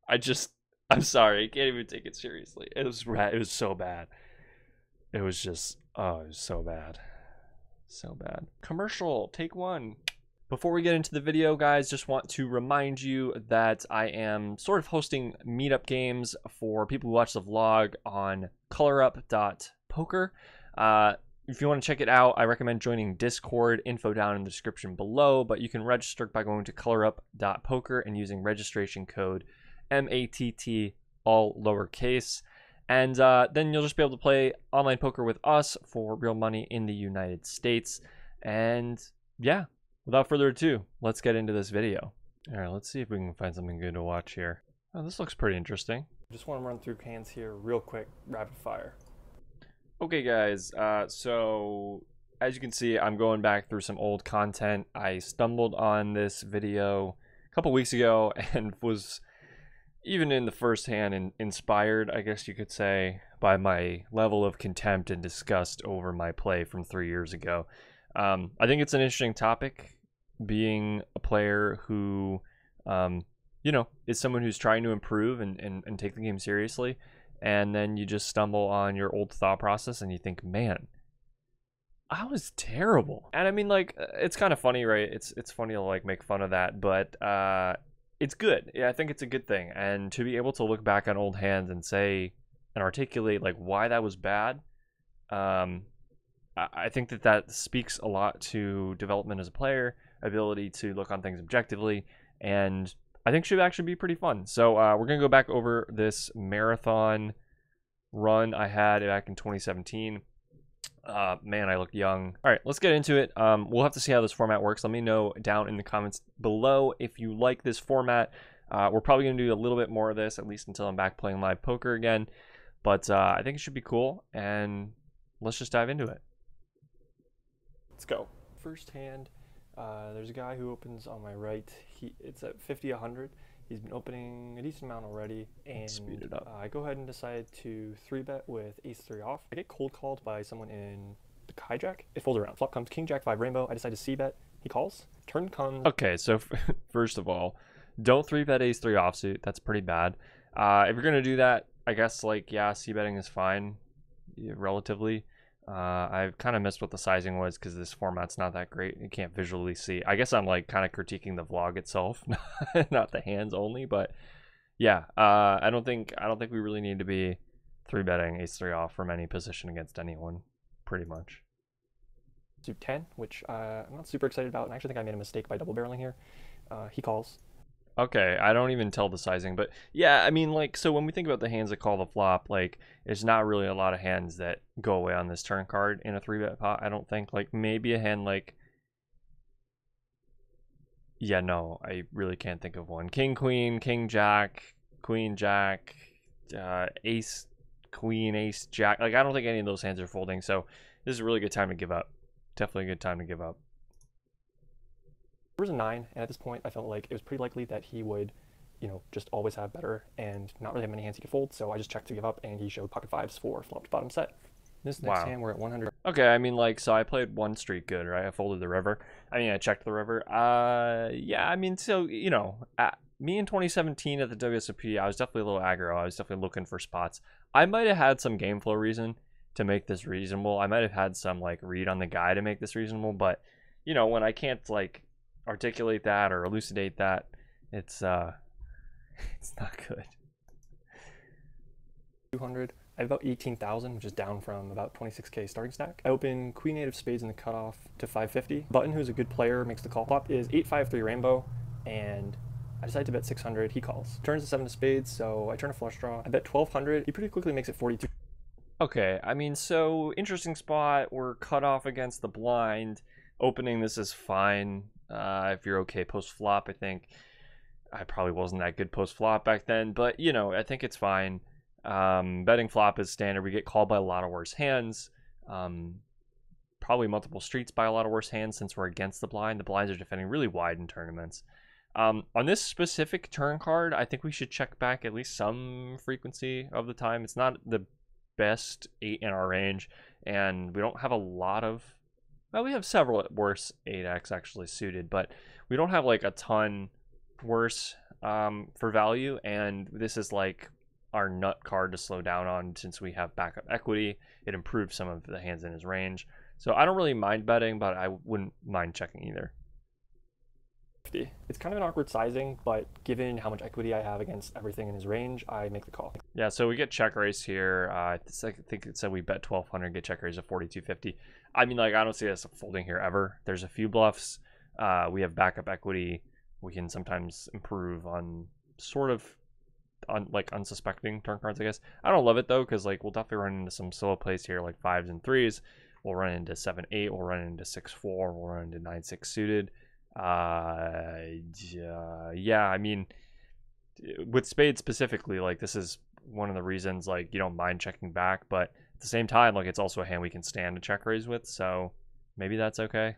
I'm sorry, I can't even take it seriously. It was so bad. It was just, oh, it was so bad. So bad. Commercial, take one. Before we get into the video, guys, just want to remind you that I am sort of hosting meetup games for people who watch the vlog on colorup.poker. If you want to check it out, I recommend joining Discord, info down in the description below, but you can register by going to colorup.poker and using registration code MATT, all lowercase. And then you'll just be able to play online poker with us for real money in the United States. And yeah, without further ado, let's get into this video. All right, let's see if we can find something good to watch here. Oh, this looks pretty interesting. Just want to run through hands here real quick, rapid fire. Okay, guys, so as you can see, I'm going back through some old content. I stumbled on this video a couple weeks ago and was, even in the first hand, inspired, I guess you could say, by my level of contempt and disgust over my play from 3 years ago. I think it's an interesting topic, being a player who, you know, is someone who's trying to improve and take the game seriously. And then you just stumble on your old thought process and you think, man, I was terrible. And I mean, like, it's kind of funny, right? It's funny to like make fun of that, but it's good. Yeah, I think it's a good thing. And to be able to look back on old hands and say and articulate like why that was bad, I think that speaks a lot to development as a player, ability to look on things objectively, and I think should actually be pretty fun. So we're going to go back over this marathon run I had back in 2017. Man, I look young. All right, let's get into it. We'll have to see how this format works. Let me know down in the comments below if you like this format. We're probably going to do a little bit more of this, at least until I'm back playing live poker again. But I think it should be cool, and let's just dive into it. Let's go. First hand. There's a guy who opens on my right. It's at 50-100. He's been opening a decent amount already, and speed it up. I go ahead and decide to 3-bet with ace-3 off. I get cold called by someone in the hijack. It folds around. Flop comes king-jack-5 rainbow. I decide to c-bet. He calls. Turn comes. Okay, so first of all, don't 3-bet ace-3 offsuit. That's pretty bad. If you're gonna do that, I guess like yeah, c-betting is fine, relatively. I kind of missed what the sizing was because this format's not that great. You can't visually see. I guess I'm like kind of critiquing the vlog itself, not the hands only. But yeah, I don't think we really need to be 3-betting ace-3 off from any position against anyone, pretty much. Suit 10, which I'm not super excited about, and I actually think I made a mistake by double barreling here. He calls. Okay, I don't even tell the sizing, but yeah, I mean, like, so when we think about the hands that call the flop, like, there's not really a lot of hands that go away on this turn card in a 3-bet pot, I don't think. Like, maybe a hand like, yeah, no, I really can't think of one. King, queen, king, jack, queen, jack, ace, queen, ace, jack. Like, I don't think any of those hands are folding, so this is a really good time to give up. Definitely a good time to give up. There was a 9, and at this point I felt like it was pretty likely that he would, you know, just always have better and not really have many hands he could fold, so I just checked to give up, and he showed pocket 5s for flop to bottom set. This next hand we're at 100. Okay, I mean, like, so I played one street good, right? I folded the river. I mean, I checked the river. Yeah, I mean, so, you know, me in 2017 at the WSOP, I was definitely a little aggro. I was definitely looking for spots. I might have had some game flow reason to make this reasonable. I might have had some, like, read on the guy to make this reasonable, but, you know, when I can't, like, articulate that or elucidate that, it's not good. 200. I have about 18,000, which is down from about 26k starting stack. I open queen 8 of spades in the cutoff to 550. Button, who's a good player, makes the call. Flop is 8-5-3 rainbow, and I decide to bet 600. He calls. Turns to 7 of spades, so I turn a flush draw. I bet 1200. He pretty quickly makes it 42. Okay, I mean, so interesting spot. We're cut off against the blind. Opening this is fine. If you're okay post-flop, I think. I probably wasn't that good post-flop back then, but, you know, I think it's fine. Betting flop is standard. We get called by a lot of worse hands. Probably multiple streets by a lot of worse hands since we're against the blind. The blinds are defending really wide in tournaments. On this specific turn card, I think we should check back at least some frequency of the time. It's not the best 8 in our range, and we don't have a lot of... Well, we have several worse 8x actually suited, but we don't have like a ton worse. for value, and this is like our nut card to slow down on since we have backup equity. It improves some of the hands in his range. So I don't really mind betting, but I wouldn't mind checking either. It's kind of an awkward sizing, but given how much equity I have against everything in his range, I make the call. Yeah, so we get check raise here. I think it said we bet 1,200, get check raise of 4,250. I mean, like, I don't see us folding here ever. There's a few bluffs. We have backup equity. We can sometimes improve on sort of like unsuspecting turn cards, I guess. I don't love it though, because like we'll definitely run into some solo plays here, like 5s and 3s. We'll run into 7-8. We'll run into 6-4. We'll run into 9-6 suited. Yeah, I mean, with spades specifically, like this is one of the reasons like you don't mind checking back, but at the same time, like it's also a hand we can stand a check raise with, so maybe that's okay.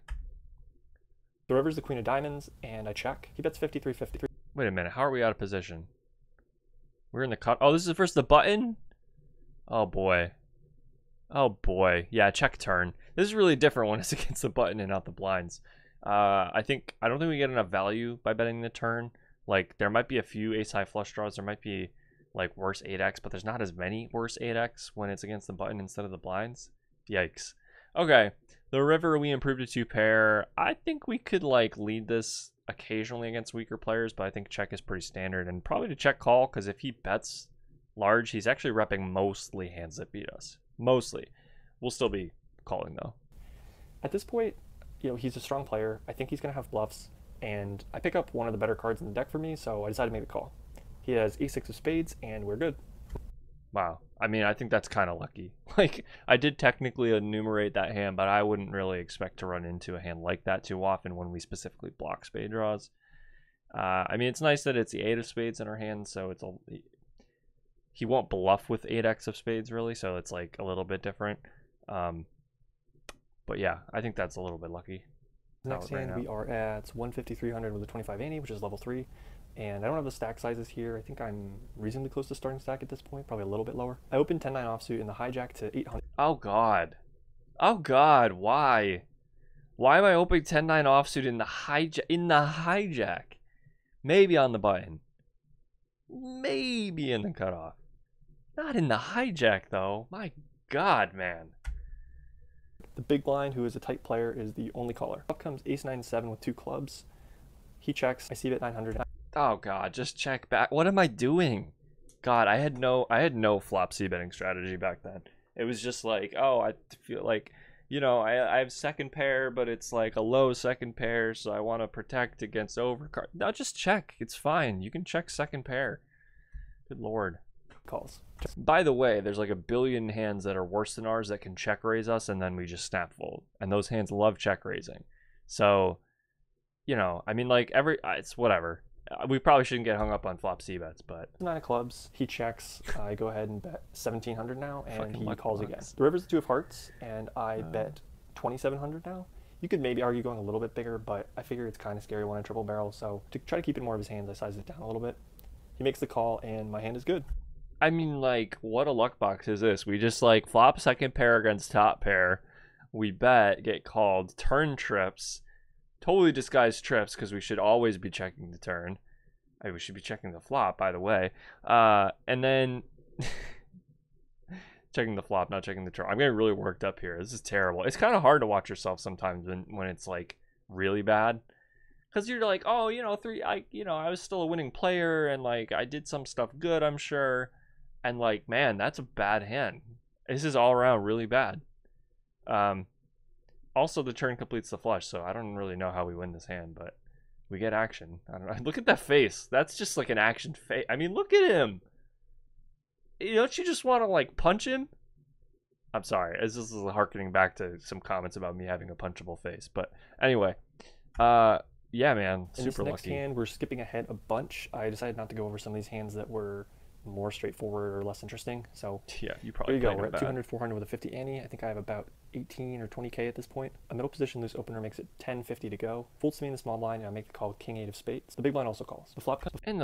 The river's the queen of diamonds, and I check. He bets 53-53. Wait a minute, how are we out of position? We're in the cut. Oh, this is versus the button? Oh boy. Oh boy. Yeah, check turn. This is really different when it's against the button and not the blinds. I don't think we get enough value by betting the turn. Like there might be a few ace high flush draws. There might be like worse 8x, but there's not as many worse 8x when it's against the button instead of the blinds. Yikes. Okay. The river we improved to 2 pair. I think we could like lead this occasionally against weaker players, but I think check is pretty standard, and probably to check call, because if he bets large, he's actually repping mostly hands that beat us. Mostly. We'll still be calling though. At this point, you know, he's a strong player. I think he's going to have bluffs, and I pick up one of the better cards in the deck for me, so I decided to make the call. He has ace-6 of spades, and we're good. Wow. I mean, I think that's kind of lucky. Like, I did technically enumerate that hand, but I wouldn't really expect to run into a hand like that too often when we specifically block spade draws. I mean, it's nice that it's the 8 of spades in our hand, so it's he won't bluff with 8x of spades, really, so it's like a little bit different. But yeah, I think that's a little bit lucky. Next hand, we are at 150-300 with a 25 ante, which is level 3. And I don't have the stack sizes here. I think I'm reasonably close to starting stack at this point, probably a little bit lower. I opened 10-9 offsuit in the hijack to 800. Oh god. Oh god, why? Why am I opening 10-9 offsuit in the hijack? Maybe on the button. Maybe in the cutoff. Not in the hijack though. My god, man. The big blind, who is a tight player, is the only caller. Up comes ace-9-7 with 2 clubs. He checks. I see bet 900. Oh god, just check back. What am I doing? God, I had no flop c betting strategy back then. It was just like, oh, I feel like, you know, I have second pair, but it's like a low second pair, so I want to protect against overcard. No, just check. It's fine. You can check second pair. Good lord. Calls. By the way, there's like a billion hands that are worse than ours that can check raise us, and then we just snap fold. And those hands love check raising. So, you know, I mean, like it's whatever. We probably shouldn't get hung up on flop c bets, but 9 of clubs. He checks. I go ahead and bet 1,700 now, and he calls again. Bucks. The river's the 2 of hearts, and I bet 2,700 now. You could maybe argue going a little bit bigger, but I figure it's kind of scary when I triple barrel, so to try to keep it more of his hands, I sized it down a little bit. He makes the call, and my hand is good. I mean, like, what a luck box is this? We just, like, flop second pair against top pair. We bet, get called, turn trips. Totally disguised trips, because we should always be checking the turn. We should be checking the flop, by the way. And then... checking the flop, not checking the turn. I'm getting really worked up here. This is terrible. It's kind of hard to watch yourself sometimes when it's, like, really bad. Because you're like, oh, you know, I was still a winning player, and, like, I did some stuff good, I'm sure. And like, man, that's a bad hand. This is all around really bad. Also, the turn completes the flush, so I don't really know how we win this hand, but we get action. I don't know. Look at that face. That's just like an action face. I mean, look at him. Don't you just want to like punch him? I'm sorry. This is harkening back to some comments about me having a punchable face. But anyway, yeah, man, super lucky. Next hand, we're skipping ahead a bunch. I decided not to go over some of these hands that were more straightforward or less interesting. So yeah, you probably there you go. We're at 200-400 with a 50 ante. I think I have about 18 or 20k at this point. A middle position loose opener makes it 10-50 to go. Folds to me in the small blind, and I make the call with king 8 of spades. The big blind also calls. The flop comes. And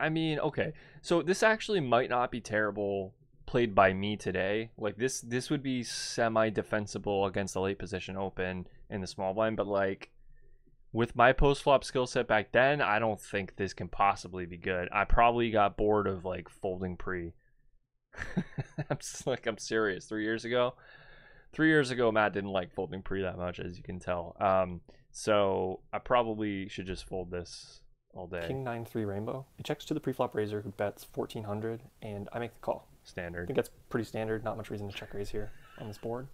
I mean, okay, so this actually might not be terrible played by me today. Like this would be semi defensible against the late position open in the small blind, but like with my post-flop skill set back then, I don't think this can possibly be good. I probably got bored of like folding pre. I'm serious. 3 years ago, Matt didn't like folding pre that much, as you can tell. So I probably should just fold this all day. King 9-3 rainbow. It checks to the preflop raiser who bets 1400, and I make the call. I Standard. think that's pretty standard. Not much reason to check raise here on this board.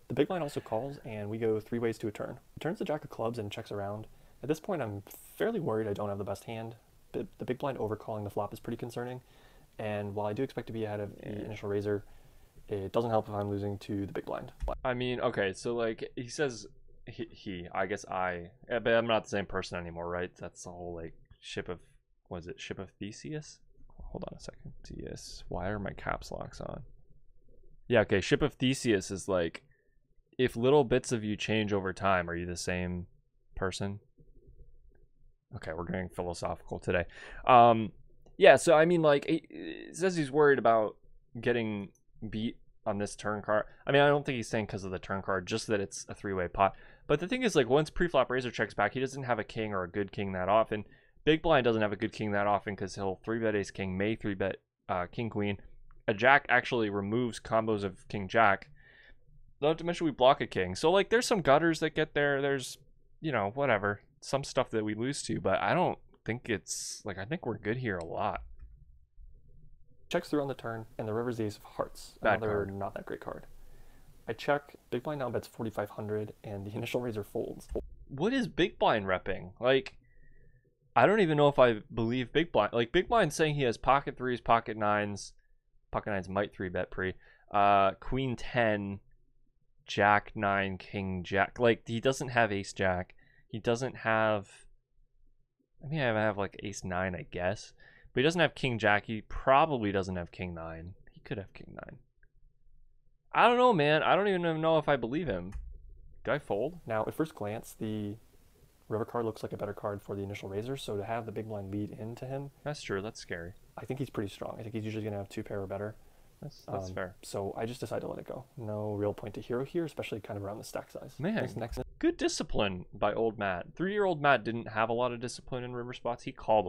The big blind also calls, and we go 3 ways to a turn. He turns the jack of clubs and checks around. At this point, I'm fairly worried I don't have the best hand. But the big blind overcalling the flop is pretty concerning. And while I do expect to be ahead of the initial raiser, it doesn't help if I'm losing to the big blind. I mean, okay, so like he says, I guess but I'm not the same person anymore, right? That's the whole like ship of Theseus? Hold on a second. Theseus. Why are my caps locks on? Yeah, okay, ship of Theseus is like, if little bits of you change over time, are you the same person? Okay, we're getting philosophical today. Yeah, so I mean, like, it says he's worried about getting beat on this turn card. I mean, I don't think he's saying because of the turn card, just that it's a 3-way pot. But the thing is, like, once preflop raiser checks back, he doesn't have a king or a good king that often. Big blind doesn't have a good king that often because he'll 3-bet ace king, may 3-bet king queen. A jack actually removes combos of king jack. Not to mention we block a king. So, like, there's some gutters that get there. There's, you know, whatever. Some stuff that we lose to, but I don't think it's, like, I think we're good here a lot. Checks through on the turn, and the river's the ace of hearts. Bad Another card. not that great card. I check, big blind now bets 4,500, and the initial raiser folds. What is big blind repping? Like, I don't even know if I believe big blind. Like, big blind saying he has pocket threes, pocket nines. Pocket nines might 3-bet pre. Queen 10. Jack 9, king jack. Like, he doesn't have ace jack. He doesn't have, I mean, I have like ace 9, I guess, but he doesn't have king jack. He probably doesn't have king 9. He could have king 9. I don't know, man. I don't even know if I believe him. Do I fold? Now, at first glance, the river card looks like a better card for the initial raiser, so to have the big blind lead into him, That's true. That's scary. I think he's pretty strong. I think he's usually going to have 2 pair or better. That's fair. So I just decided to let it go. No real point to hero here, especially kind of around the stack size. Man, Next. good discipline by old Matt. 3-year-old Matt didn't have a lot of discipline in river spots. He called a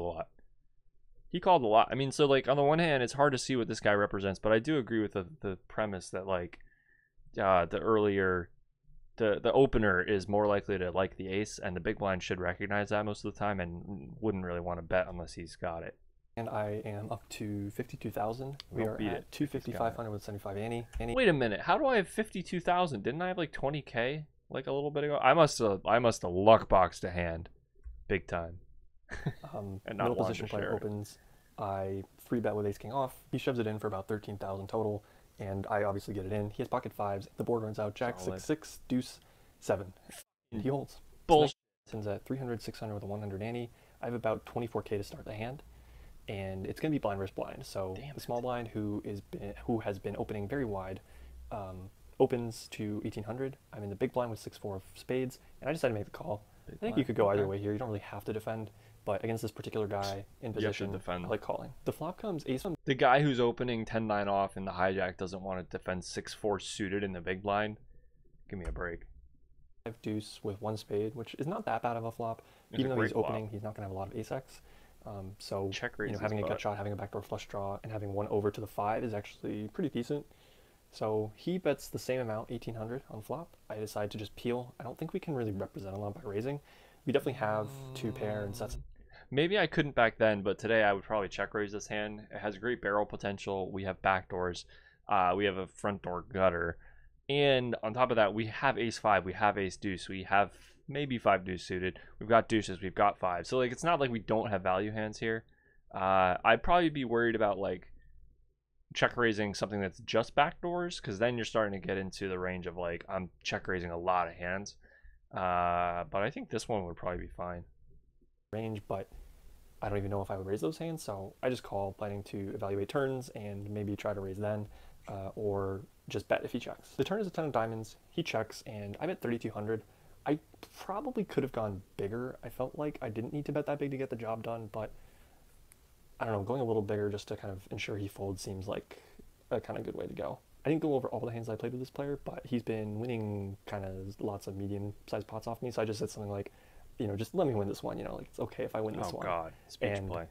lot. I mean, so, like, on the one hand, it's hard to see what this guy represents, but I do agree with the premise that, like, the opener is more likely to like the ace, and the big blind should recognize that most of the time and wouldn't really want to bet unless he's got it. And I am up to 52,000. We Don't are beat at it. 250,500 with 75 ante. Wait a minute. How do I have 52,000? Didn't I have like 20K like a little bit ago? I must have luck boxed a hand big time. And not Middle wanted position to player share it. opens. I 3-bet with ace king off. He shoves it in for about 13,000 total, and I obviously get it in. He has pocket fives. The board runs out. Jack Solid. 6-6, deuce 7. And he holds. Bullshit. Sends at 300, 600 with a 100 ante. I have about 24K to start the hand, and it's going to be blind versus blind. So the small blind, who has been opening very wide, opens to 1800. I'm in the big blind with 6-4 of spades, and I decided to make the call. I think you could go either way here. You don't really have to defend, but against this particular guy in position, defend. I like calling. The flop comes ace. The guy who's opening 10-9 off in the hijack doesn't want to defend 6-4 suited in the big blind. Give me a break. Deuce with 1 spade, which is not that bad of a flop. It's Even a though he's great flop. opening, he's not going to have a lot of ace-x. So Check having a gut shot, having a backdoor flush draw, and having 1 over to the 5 is actually pretty decent. So he bets the same amount, 1800 on flop. I decide to just peel. I don't think we can really represent a lot by raising. We definitely have 2 pair and sets. Maybe I couldn't back then, but today I would probably check raise this hand. It has great barrel potential. We have backdoors. We have a front door gutter. And on top of that, we have ace 5. We have ace deuce. We have maybe 5 deuce suited. We've got deuces. We've got 5. So, like, it's not like we don't have value hands here. I'd probably be worried about, like, check raising something that's just backdoors, because then you're starting to get into the range of, like, I'm check raising a lot of hands. But I think this one would probably be fine. Range, but I don't even know if I would raise those hands, so I just call, planning to evaluate turns and maybe try to raise then, or just bet if he checks. The turn is a 10 of diamonds. He checks, and I bet 3,200. I probably could have gone bigger. I felt like I didn't need to bet that big to get the job done, but I don't know, going a little bigger just to kind of ensure he folds seems like a kind of good way to go. I didn't go over all the hands I played with this player, but he's been winning kind of lots of medium-sized pots off me, so I just said something like, just let me win this one. Like it's okay if I win this Oh one. God, speech And play.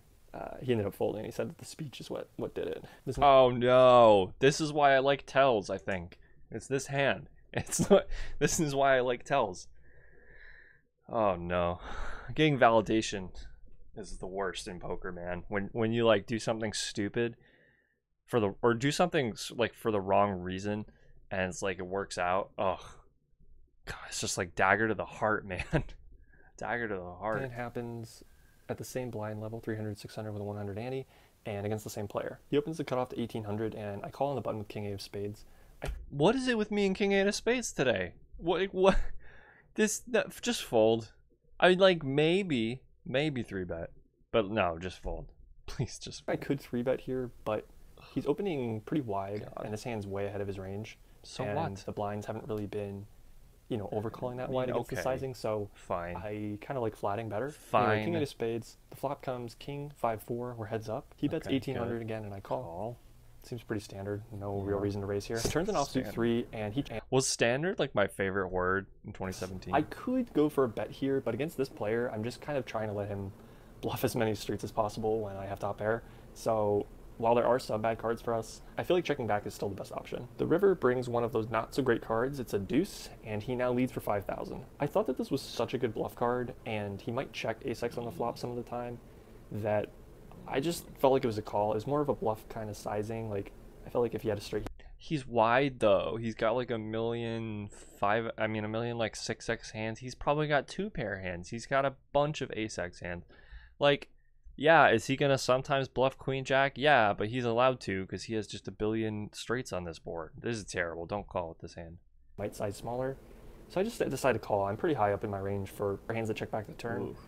he ended up folding. He said that the speech is what did it. Oh no, this is why I like tells. I think it's this hand. It's not. This is why I like tells. Oh no, getting validation is the worst in poker, man. When you like do something stupid or do something like for the wrong reason, and it's like it works out. Oh God, it's just like dagger to the heart, man. Dagger to the heart. It happens at the same blind level, 300, 600 with a 100 ante, and against the same player. He opens the cutoff to 1800, and I call on the button with King 8 of spades. What is it with me and King 8 of spades today? What? Just fold. I mean, like maybe 3-bet, but no, just fold. Please just fold. I could 3-bet here, but he's opening pretty wide, God. and his hand's way ahead of his range. So and what? The blinds haven't really been, overcalling that wide against the sizing, so Fine. I kind of like flatting better. Fine. Anyway, King 8 of spades. The flop comes King 5-4. We're heads up. He bets Okay, 1800 good. again, and I call. Seems pretty standard. No Yeah. real reason to raise here. Turns an offsuit Standard. 3, and he. Was standard like my favorite word in 2017? I could go for a bet here, but against this player, I'm just kind of trying to let him bluff as many streets as possible when I have top pair. So while there are some bad cards for us, I feel like checking back is still the best option. The river brings one of those not so great cards. It's a deuce, and he now leads for 5,000. I thought that this was such a good bluff card, and he might check ace-x on the flop some of the time, that I just felt like it was a call. It was more of a bluff kind of sizing. Like, I felt like if he had a straight... He's wide though. He's got like a million 6x hands. He's probably got 2-pair hands. He's got a bunch of ace-x hands. Like, yeah, is he gonna sometimes bluff queen jack? Yeah, but he's allowed to because he has just a billion straights on this board. This is terrible. Don't call with this hand. Might size smaller. So I just decided to call. I'm pretty high up in my range for hands that check back the turn. Oof.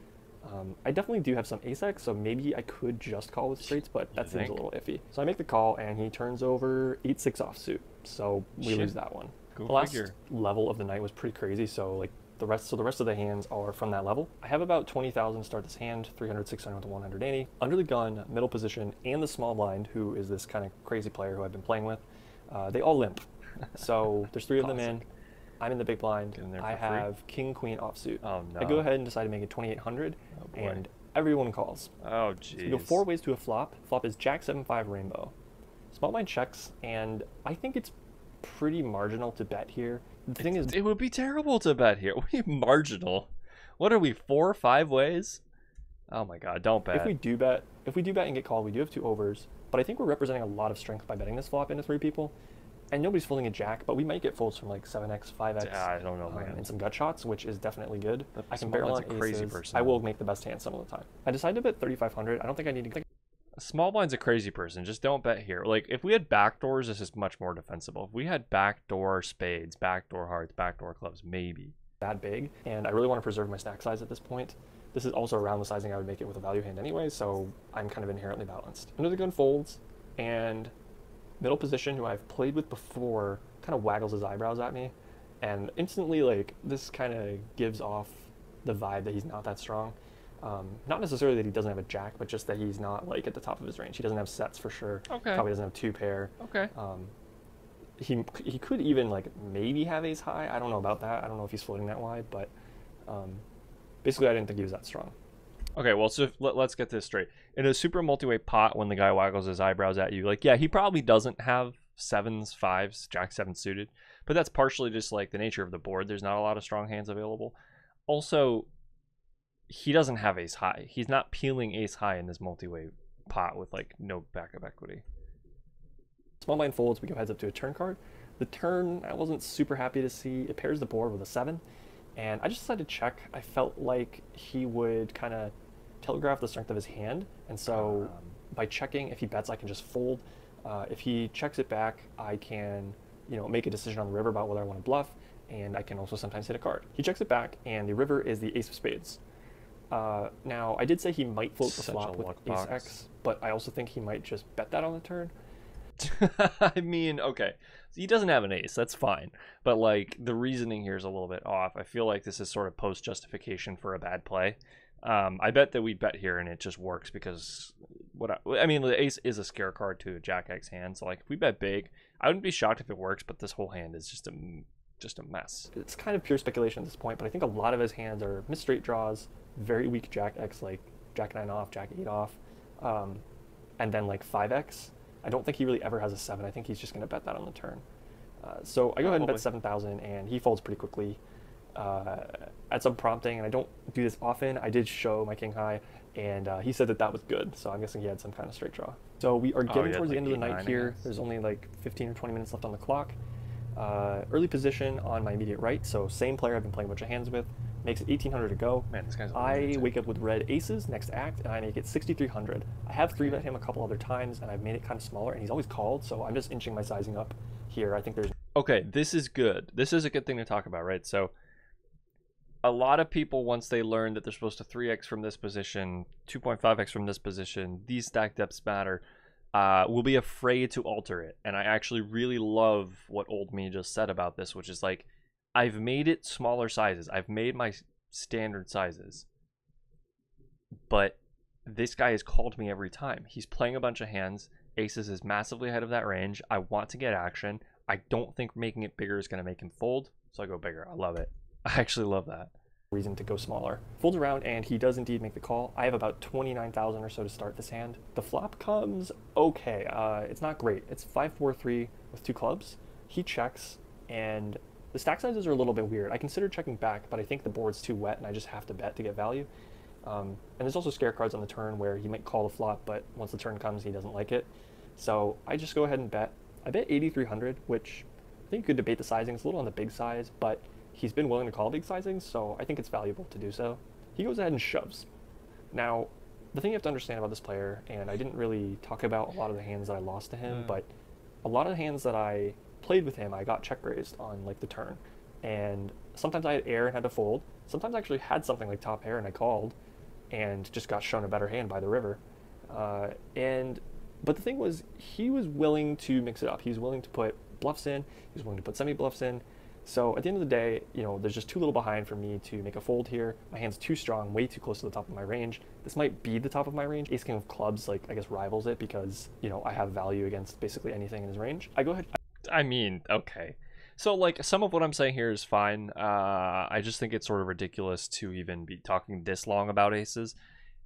I definitely do have some ace-x, so maybe I could just call with straights, but that seems a little iffy. So I make the call, and he turns over 8-6 offsuit, so we lose that one. Go the last figure. level of the night was pretty crazy, so like the rest of the hands are from that level. I have about 20,000 to start this hand, 300, 600 with a 100 ante. Under the gun, middle position, and the small blind, who is this kind of crazy player who I've been playing with, they all limp. So there's 3 of them in. I'm in the big blind. Get in there I for free. have king queen offsuit. Oh no. I go ahead and decide to make it 2,800, boy. and everyone calls. Oh So jeez. we go 4 ways to a flop. Flop is jack 7-5 rainbow. Small blind checks, and I think it's pretty marginal to bet here. The thing is, It would be terrible to bet here. What are you marginal? What are we, 4 or 5 ways? Oh my god, don't bet. if we do bet and get called, we do have 2 overs. But I think we're representing a lot of strength by betting this flop into 3 people. And nobody's folding a jack, but we might get folds from like 7x, 5x, Yeah, I don't know, man. and some gut shots, which is definitely good. I can small barrel on blind's a crazy aces. person. I will make the best hand some of the time. I decided to bet 3,500. I don't think I need to. Small blind's a crazy person. Just don't bet here. Like, if we had backdoors, this is much more defensible. If we had backdoor spades, backdoor hearts, backdoor clubs, maybe. That big, and I really want to preserve my stack size at this point. This is also around the sizing I would make it with a value hand anyway, so I'm kind of inherently balanced. Under the gun folds, and middle position, who I've played with before, kind of waggles his eyebrows at me, and instantly, like, this kind of gives off the vibe that he's not that strong. Not necessarily that he doesn't have a jack, but just that he's not, like, at the top of his range. He doesn't have sets for sure. Okay. Probably doesn't have 2-pair. Okay. He could even, like, maybe have ace high. I don't know about that. I don't know if he's floating that wide, but basically I didn't think he was that strong. Okay, well, so let's get this straight. In a super multi-way pot, when the guy waggles his eyebrows at you, like, yeah, he probably doesn't have 7s, 5s, jack 7 suited, but that's partially just, like, the nature of the board. There's not a lot of strong hands available. Also, he doesn't have ace high. He's not peeling ace high in this multi-way pot with, like, no backup equity. Small blind folds, we go heads up to a turn card. The turn, I wasn't super happy to see. It pairs the board with a 7, and I just decided to check. I felt like he would kind of telegraph the strength of his hand, and so by checking, if he bets, I can just fold. If he checks it back, I can, make a decision on the river about whether I want to bluff, and I can also sometimes hit a card. He checks it back, and the river is the ace of spades. Now, I did say he might float the Such flop a with luck ace box. x, but I also think he might just bet that on the turn. I mean, okay, so he doesn't have an ace. That's fine. But, like, the reasoning here is a little bit off. I feel like this is sort of post-justification for a bad play. I bet that we bet here and it just works because I mean, the ace is a scare card to a jack X hand. So, like, if we bet big, I wouldn't be shocked if it works, but this whole hand is just just a mess. It's kind of pure speculation at this point, but I think a lot of his hands are missed straight draws, very weak Jack X, like Jack 9 off, Jack 8 off, and then like 5X. I don't think he really ever has a 7. I think he's just going to bet that on the turn. So I go ahead and bet 7,000, and he folds pretty quickly. At some prompting, and I don't do this often, I did show my king high, and he said that that was good, so I'm guessing he had some kind of straight draw. So we are getting towards the end of the night here. There's only like 15 or 20 minutes left on the clock. Early position on my immediate right, so same player I've been playing a bunch of hands with, makes it 1,800 to go. Man, this guy's I wake up with red aces next act, and I make it 6,300. I have 3-bet him a couple other times, and I've made it kind of smaller, and he's always called, so I'm just inching my sizing up here. I think there's... Okay, this is good. This is a good thing to talk about, right? So a lot of people, once they learn that they're supposed to 3x from this position, 2.5x from this position, these stack depths matter, will be afraid to alter it. And I actually really love what old me just said about this, which is like, I've made it smaller sizes. I've made my standard sizes. But this guy has called me every time. He's playing a bunch of hands. Aces is massively ahead of that range. I want to get action. I don't think making it bigger is going to make him fold. So I go bigger. I love it. I actually love that. Reason to go smaller. Folds around, and he does indeed make the call. I have about 29,000 or so to start this hand. The flop comes okay. It's not great. It's 5-4-3 with 2 clubs. He checks, and the stack sizes are a little bit weird. I considered checking back, but I think the board's too wet, and I just have to bet to get value. And there's also scare cards on the turn where he might call the flop, but once the turn comes, he doesn't like it. So I just go ahead and bet. I bet 8,300, which I think you could debate the sizing. It's a little on the big size, but he's been willing to call big sizings, so I think it's valuable to do so. He goes ahead and shoves. Now, the thing you have to understand about this player, and I didn't really talk about a lot of the hands that I lost to him, but a lot of the hands that I played with him, I got check raised on like the turn. And sometimes I had air and had to fold. Sometimes I actually had something like top pair and I called and just got shown a better hand by the river. But the thing was, he was willing to mix it up. He was willing to put bluffs in. He was willing to put semi-bluffs in. So at the end of the day, you know, there's just too little behind for me to make a fold here. My hand's too strong, way too close to the top of my range. This might be the top of my range. Ace King of clubs, like, I guess rivals it because, you know, I have value against basically anything in his range. I go ahead. I mean, okay. So, like, some of what I'm saying here is fine. I just think it's sort of ridiculous to even be talking this long about aces.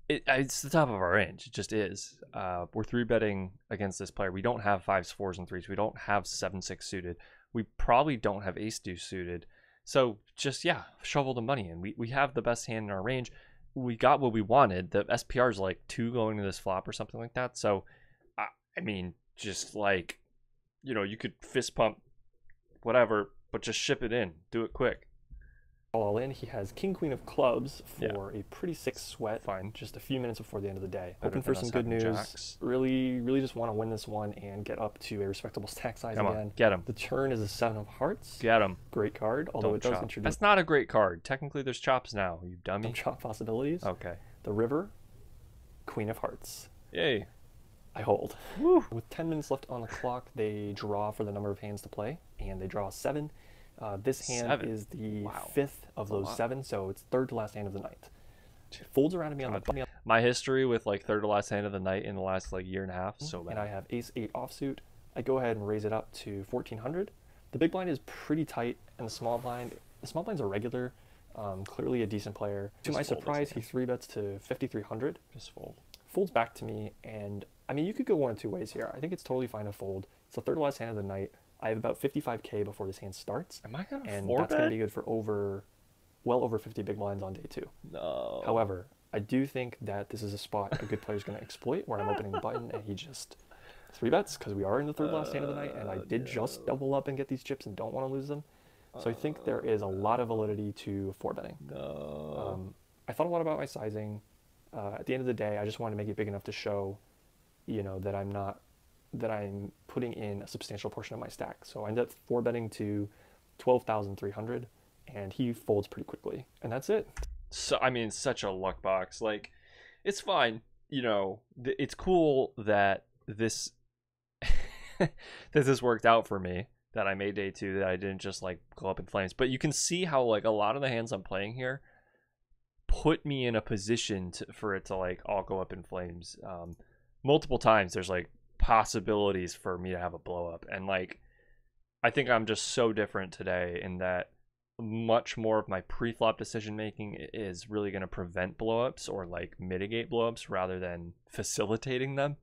It's the top of our range. It just is. We're 3-betting against this player. We don't have 5s, 4s, and 3s. We don't have 7-6 suited. We probably don't have ace-deuce suited. So just, yeah, shovel the money in. We have the best hand in our range. We got what we wanted. The SPR is like 2 going to this flop or something like that. So, I mean, just like, you know, you could fist pump whatever, but just ship it in. Do it quick. All in. He has king queen of clubs for a pretty sick sweat. Fine. Just a few minutes before the end of the day. Better Hoping for than some us good having news. jacks. Really just want to win this one and get up to a respectable stack size Come again. on, get him. The turn is a 7 of hearts. Get him. Great card, although Don't it does chop. introduce That's not a great card. Technically, there's chops now. You dummy. some chop possibilities. Okay. The river, queen of hearts. Yay. I hold. Woo. With 10 minutes left on the clock, they draw for the number of hands to play, and they draw 7. This hand 7? is the Wow. 5th of those 7, so it's third to last hand of the night. Folds around to me on the button, My history with like third to last hand of the night in the last like year and a half, so bad. and I have ace-8 offsuit. I go ahead and raise it up to 1,400. The big blind is pretty tight, and the small blinds are regular. Clearly a decent player. To Just my fold surprise, this he 3-bets to 5,300. Just fold. Folds back to me, and I mean, you could go one of 2 ways here. I think it's totally fine to fold. It's the third to last hand of the night. I have about 55k before this hand starts, Am I gonna and four that's going to bet? be good for well over 50 big blinds on day 2. No. However, I do think that this is a spot a good player is going to exploit, where I'm opening the button and he just 3-bets because we are in the third last hand of the night, and I did just double up and get these chips and don't want to lose them. So I think there is a lot of validity to 4-betting. No. I thought a lot about my sizing. At the end of the day, I just wanted to make it big enough to show, you know, that I'm putting in a substantial portion of my stack. So I ended up 4-betting to 12,300, and he folds pretty quickly, and that's it. So I mean, such a luck box. Like, it's fine. You know, it's cool that this that this worked out for me. That I made day 2. That I didn't just like go up in flames. But you can see how like a lot of the hands I'm playing here put me in a position for it to like all go up in flames. Multiple times there's like possibilities for me to have a blow up, and like I think I'm just so different today in that much more of my pre-flop decision making is really going to prevent blowups or like mitigate blowups rather than facilitating them.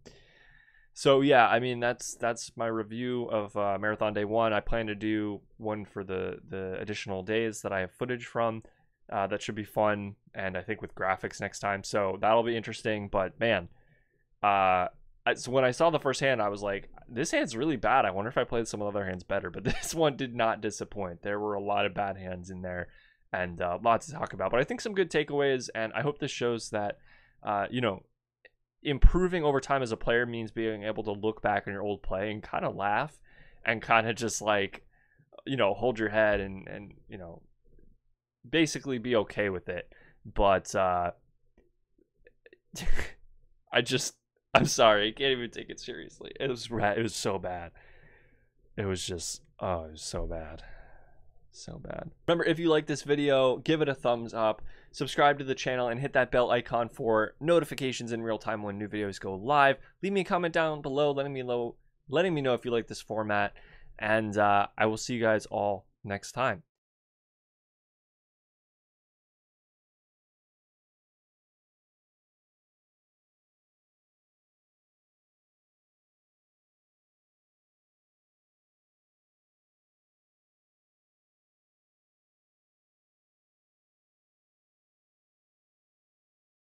So yeah, I mean that's my review of Marathon Day 1. I plan to do one for the additional days that I have footage from. That should be fun, and I think with graphics next time. So that'll be interesting. But man, so when I saw the first hand, I was like, this hand's really bad. I wonder if I played some of the other hands better. But this one did not disappoint. There were a lot of bad hands in there, and lots to talk about. But I think some good takeaways, and I hope this shows that, you know, improving over time as a player means being able to look back on your old play and kind of laugh and kind of just like, you know, hold your head and you know, basically be okay with it. But I'm sorry, I can't even take it seriously. It was so bad. It was just, oh, it was so bad. So bad. Remember, if you like this video, give it a thumbs up, subscribe to the channel, and hit that bell icon for notifications in real time when new videos go live. Leave me a comment down below letting me know if you like this format, and I will see you guys all next time.